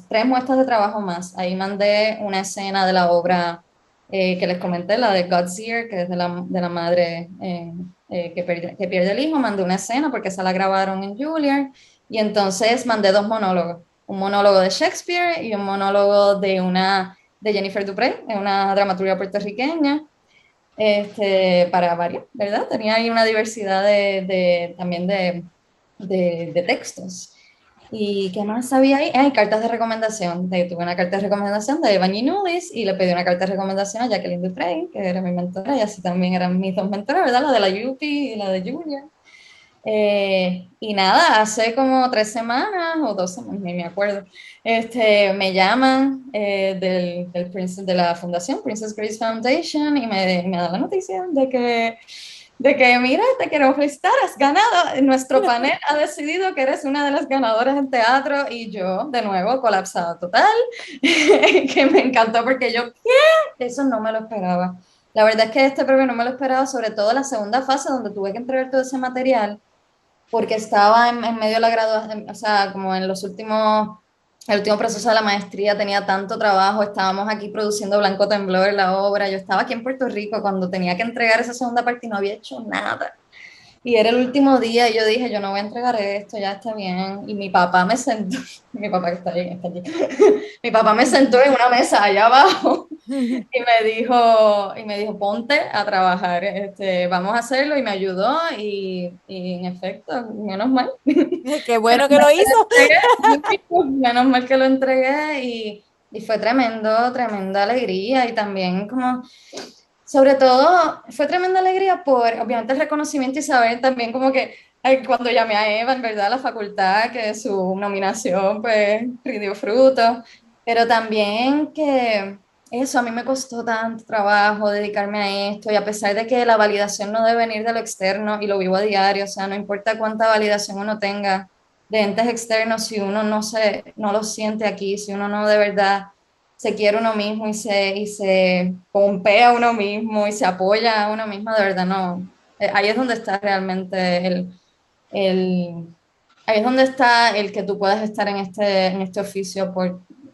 3 muestras de trabajo más. Ahí mandé una escena de la obra que les comenté, la de Godseer, que es de la madre que pierde el hijo. Mandé una escena porque esa la grabaron en Juilliard, y entonces mandé 2 monólogos, un monólogo de Shakespeare y un monólogo de Jennifer Dupré, una dramaturga puertorriqueña, para varios, ¿verdad? Tenía ahí una diversidad también de textos. ¿Y qué más había ahí? Hay cartas de recomendación. Tuve una carta de recomendación de Eva Nulis y le pedí una carta de recomendación a Jacqueline Dufresne, que era mi mentora, y así también eran mis 2 mentoras, ¿verdad? La de la UPI y la de Julia. Y nada, hace como 3 semanas o 2 semanas, ni me acuerdo, me llaman de la fundación Princess Grace Foundation y me dan la noticia de que, mira, te queremos felicitar, has ganado, nuestro panel ha decidido que eres una de las ganadoras en teatro, y yo, de nuevo, colapsada total, que me encantó porque yo, ¿qué? Eso no me lo esperaba. La verdad es que este premio no me lo esperaba, sobre todo la segunda fase donde tuve que entregar todo ese material, porque estaba en medio de la graduación, o sea, como en el último proceso de la maestría, tenía tanto trabajo, estábamos aquí produciendo Blanco Temblor, la obra, yo estaba aquí en Puerto Rico cuando tenía que entregar esa segunda parte y no había hecho nada. Y era el último día y yo dije, yo no voy a entregar esto, ya está bien. Y mi papá me sentó, mi papá que está ahí, está allí, mi papá me sentó en una mesa allá abajo y me dijo, ponte a trabajar, vamos a hacerlo, y me ayudó y en efecto, menos mal. Qué bueno que lo hizo. Menos mal que lo entregué y fue tremenda alegría, y también como, sobre todo, fue tremenda alegría por, obviamente, el reconocimiento y saber también como que cuando llamé a Eva, en verdad, a la facultad, que su nominación pues rindió fruto, pero también que eso a mí me costó tanto trabajo dedicarme a esto, y a pesar de que la validación no debe venir de lo externo y lo vivo a diario, o sea, no importa cuánta validación uno tenga de entes externos, si uno no lo siente aquí, si uno no de verdad se quiere uno mismo y se pompea a uno mismo y se apoya a uno mismo, de verdad no. Ahí es donde está realmente el, ahí es donde está el que tú puedas estar en este oficio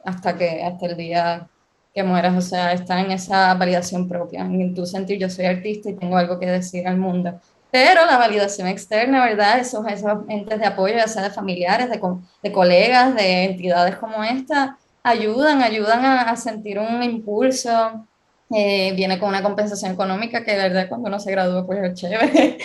hasta el día que mueras, o sea, está en esa validación propia, en tu sentir yo soy artista y tengo algo que decir al mundo. Pero la validación externa, ¿verdad? Esos entes de apoyo, ya sea de familiares, de colegas, de entidades como esta, ayudan a sentir un impulso. Viene con una compensación económica que de verdad cuando uno se gradúa pues es chévere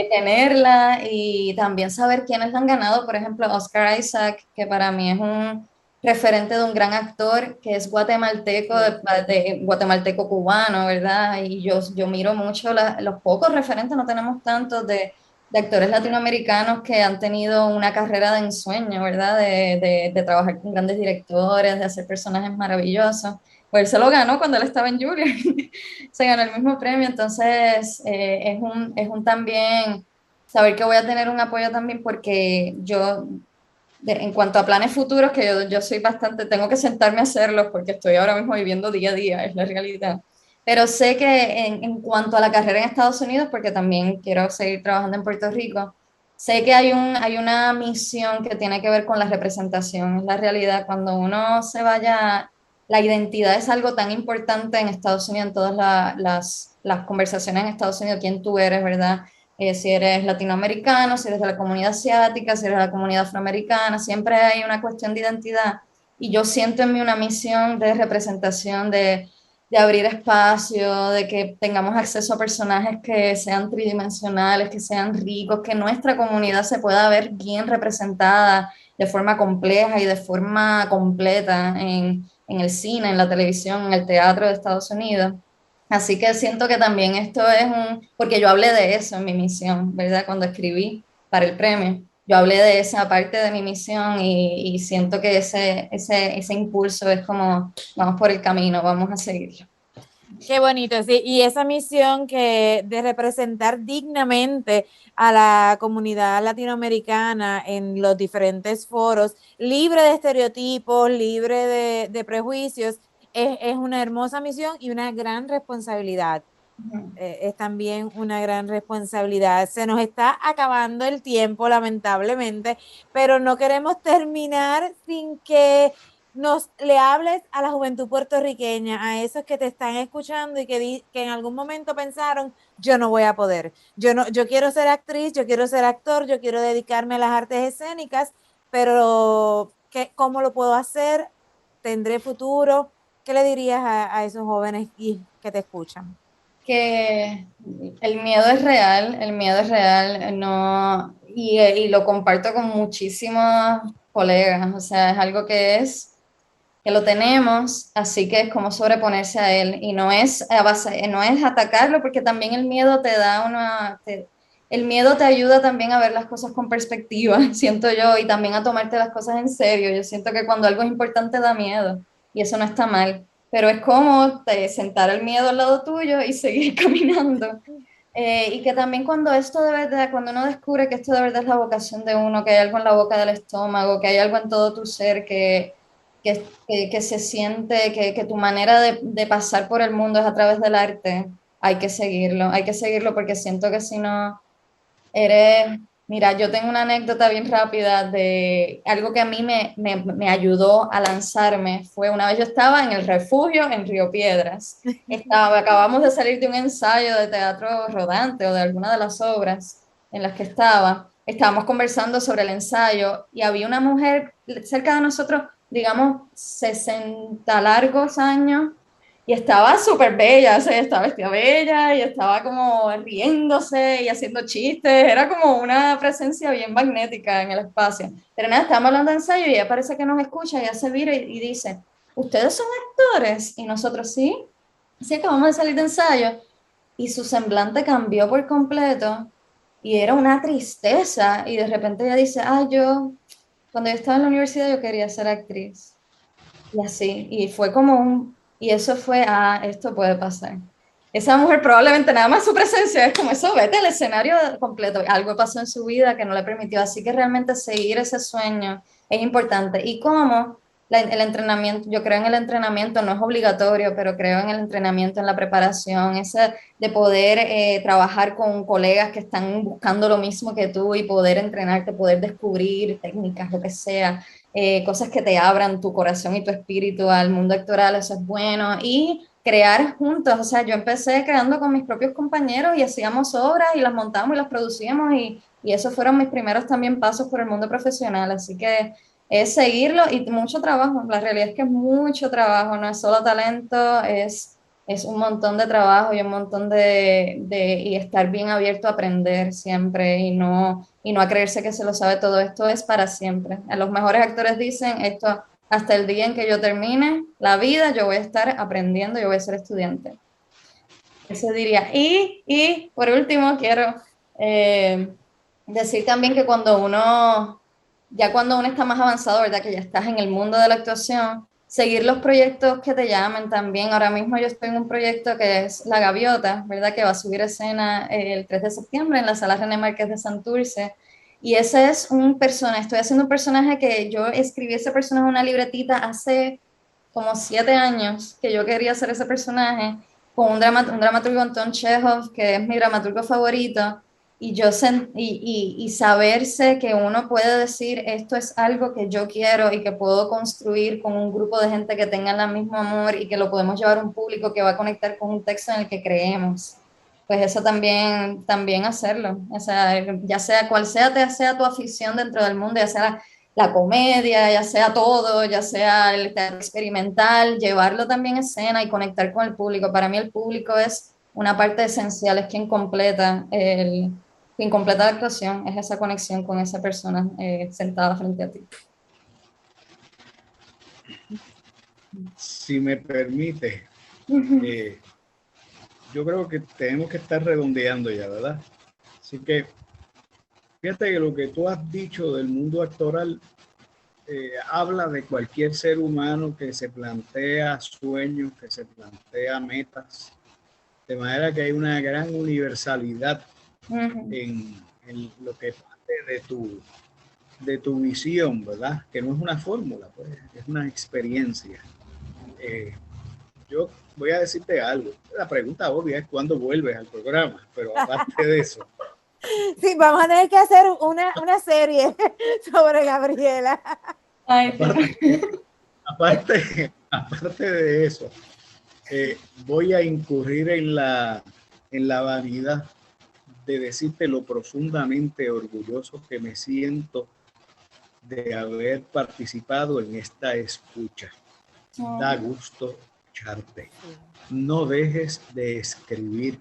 tenerla, y también saber quiénes la han ganado. Por ejemplo, Oscar Isaac, que para mí es un referente de un gran actor que es guatemalteco, de guatemalteco cubano, ¿verdad? Y yo miro mucho los pocos referentes, no tenemos tantos, de actores latinoamericanos que han tenido una carrera de ensueño, ¿verdad? De trabajar con grandes directores, de hacer personajes maravillosos. Pues él se lo ganó cuando él estaba en Juilliard, se ganó el mismo premio, entonces es un también saber que voy a tener un apoyo también, porque yo, en cuanto a planes futuros, que yo soy bastante, tengo que sentarme a hacerlos porque estoy ahora mismo viviendo día a día, es la realidad. Pero sé que en cuanto a la carrera en Estados Unidos, porque también quiero seguir trabajando en Puerto Rico, sé que hay una misión que tiene que ver con la representación, es la realidad. Cuando uno se vaya, la identidad es algo tan importante en Estados Unidos, en todas las conversaciones en Estados Unidos, quién tú eres, ¿verdad? Si eres latinoamericano, si eres de la comunidad asiática, si eres de la comunidad afroamericana, siempre hay una cuestión de identidad, y yo siento en mí una misión de representación, de abrir espacio, de que tengamos acceso a personajes que sean tridimensionales, que sean ricos, que nuestra comunidad se pueda ver bien representada de forma compleja y de forma completa en el cine, en la televisión, en el teatro de Estados Unidos. Así que siento que también esto es porque yo hablé de eso en mi misión, ¿verdad? Cuando escribí para el premio, yo hablé de esa parte de mi misión, y siento que ese impulso es como, vamos por el camino, vamos a seguirlo. Qué bonito, sí. Y esa misión de representar dignamente a la comunidad latinoamericana en los diferentes foros, libre de estereotipos, libre de prejuicios, es una hermosa misión y una gran responsabilidad. Es también una gran responsabilidad. Se nos está acabando el tiempo, lamentablemente, pero no queremos terminar sin que le hables a la juventud puertorriqueña, a esos que te están escuchando y que en algún momento pensaron, yo no voy a poder, yo quiero ser actriz, yo quiero ser actor, yo quiero dedicarme a las artes escénicas, pero ¿cómo lo puedo hacer? ¿Tendré futuro? ¿Qué le dirías a esos jóvenes que te escuchan? Que el miedo es real, no, y lo comparto con muchísimos colegas, o sea, es algo que lo tenemos, así que es como sobreponerse a él, y no es atacarlo, porque también el miedo te da el miedo te ayuda también a ver las cosas con perspectiva, siento yo, y también a tomarte las cosas en serio. Yo siento que cuando algo es importante da miedo, y eso no está mal, pero es como sentar el miedo al lado tuyo y seguir caminando. Y que también cuando esto de verdad, cuando uno descubre que esto de verdad es la vocación de uno, que hay algo en la boca del estómago, que hay algo en todo tu ser que se siente, que tu manera de pasar por el mundo es a través del arte, hay que seguirlo porque siento que si no, mira, yo tengo una anécdota bien rápida de algo que a mí me ayudó a lanzarme. Fue una vez yo estaba en el refugio en Río Piedras. Acabamos de salir de un ensayo de teatro rodante o de alguna de las obras en las que estaba. Estábamos conversando sobre el ensayo y había una mujer cerca de nosotros, digamos, 60 largos años, y estaba súper bella, o sea, estaba vestida bella y estaba como riéndose y haciendo chistes, era como una presencia bien magnética en el espacio. Pero nada, estábamos hablando de ensayo y ella parece que nos escucha y ella se vira y dice, ¿ustedes son actores? Y nosotros sí, sí, acabamos de salir de ensayo. Y su semblante cambió por completo y era una tristeza y de repente ella dice, cuando yo estaba en la universidad yo quería ser actriz. Y así, y fue como y eso fue, esto puede pasar. Esa mujer probablemente nada más su presencia es como eso, vete al escenario completo. Algo pasó en su vida que no le permitió, así que realmente seguir ese sueño es importante. Y como el entrenamiento, yo creo en el entrenamiento, no es obligatorio, pero creo en el entrenamiento, en la preparación, ese de poder trabajar con colegas que están buscando lo mismo que tú y poder entrenarte, poder descubrir técnicas, lo que sea, cosas que te abran tu corazón y tu espíritu al mundo actoral, eso es bueno. Y crear juntos, o sea, yo empecé creando con mis propios compañeros y hacíamos obras y las montamos y las producíamos y esos fueron mis primeros también pasos por el mundo profesional, así que es seguirlo y mucho trabajo, la realidad es que es mucho trabajo, no es solo talento, es un montón de trabajo y un montón y estar bien abierto a aprender siempre y no a creerse que se lo sabe todo, esto es para siempre. Los mejores actores dicen esto, hasta el día en que yo termine la vida, yo voy a estar aprendiendo, yo voy a ser estudiante. Eso diría. Y por último, quiero decir también que cuando uno está más avanzado, ¿verdad? Que ya estás en el mundo de la actuación, seguir los proyectos que te llamen también. Ahora mismo yo estoy en un proyecto que es La Gaviota, ¿verdad? Que va a subir a escena el 3 de septiembre en la Sala René Márquez de Santurce. Y ese es estoy haciendo un personaje que yo escribí ese personaje en una libretita hace como 7 años que yo quería hacer ese personaje con un dramaturgo, Anton Chekhov, que es mi dramaturgo favorito, y saberse que uno puede decir esto es algo que yo quiero y que puedo construir con un grupo de gente que tenga el mismo amor y que lo podemos llevar a un público que va a conectar con un texto en el que creemos. Pues eso también hacerlo, o sea, ya sea cual sea tu afición dentro del mundo, ya sea la comedia, ya sea todo, ya sea el teatro experimental, llevarlo también a escena y conectar con el público. Para mí el público es una parte esencial, es quien completa la actuación, es esa conexión con esa persona sentada frente a ti. Si me permite, yo creo que tenemos que estar redondeando ya, ¿verdad? Así que fíjate que lo que tú has dicho del mundo actoral habla de cualquier ser humano que se plantea sueños, que se plantea metas, de manera que hay una gran universalidad en lo que parte de tu visión, ¿verdad? Que no es una fórmula, pues, es una experiencia. Yo voy a decirte algo. La pregunta obvia es cuándo vuelves al programa, pero aparte de eso. Sí, vamos a tener que hacer una serie sobre Gabriela. Aparte de eso, voy a incurrir en la vanidad de decirte lo profundamente orgulloso que me siento de haber participado en esta escucha. Da gusto escucharte. No dejes de escribir,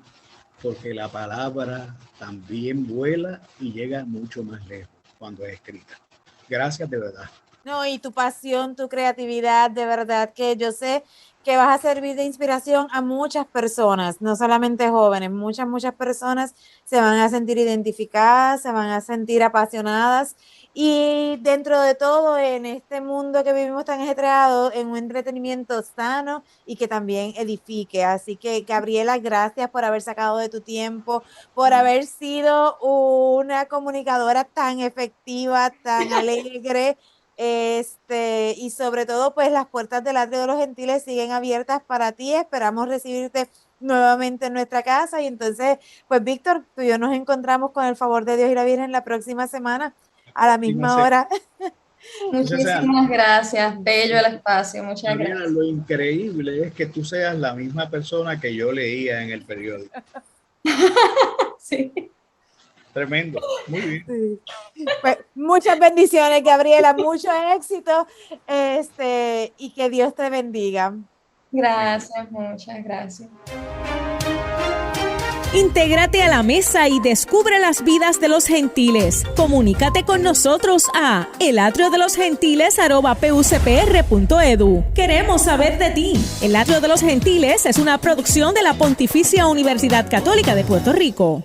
porque la palabra también vuela y llega mucho más lejos cuando es escrita. Gracias de verdad. No, y tu pasión, tu creatividad, de verdad que yo sé que vas a servir de inspiración a muchas personas, no solamente jóvenes, muchas personas se van a sentir identificadas, se van a sentir apasionadas y dentro de todo en este mundo que vivimos tan ajetreado, en un entretenimiento sano y que también edifique. Así que Gabriela, gracias por haber sacado de tu tiempo, por haber sido una comunicadora tan efectiva, tan alegre. Y sobre todo, pues las puertas del Atrio de los Gentiles siguen abiertas para ti. Esperamos recibirte nuevamente en nuestra casa. Y entonces, pues Víctor, tú y yo nos encontramos con el favor de Dios y la Virgen la próxima semana a la misma hora. Muchísimas gracias, bello el espacio, muchas gracias. Lo increíble es que tú seas la misma persona que yo leía en el periódico. Sí. Tremendo, muy bien. Sí. Pues, muchas bendiciones, Gabriela, mucho éxito, y que Dios te bendiga. Gracias, muchas gracias. Intégrate a la mesa y descubre las vidas de los gentiles. Comunícate con nosotros a elatriodelosgentiles@pucpr.edu. Queremos saber de ti. El Atrio de los Gentiles es una producción de la Pontificia Universidad Católica de Puerto Rico.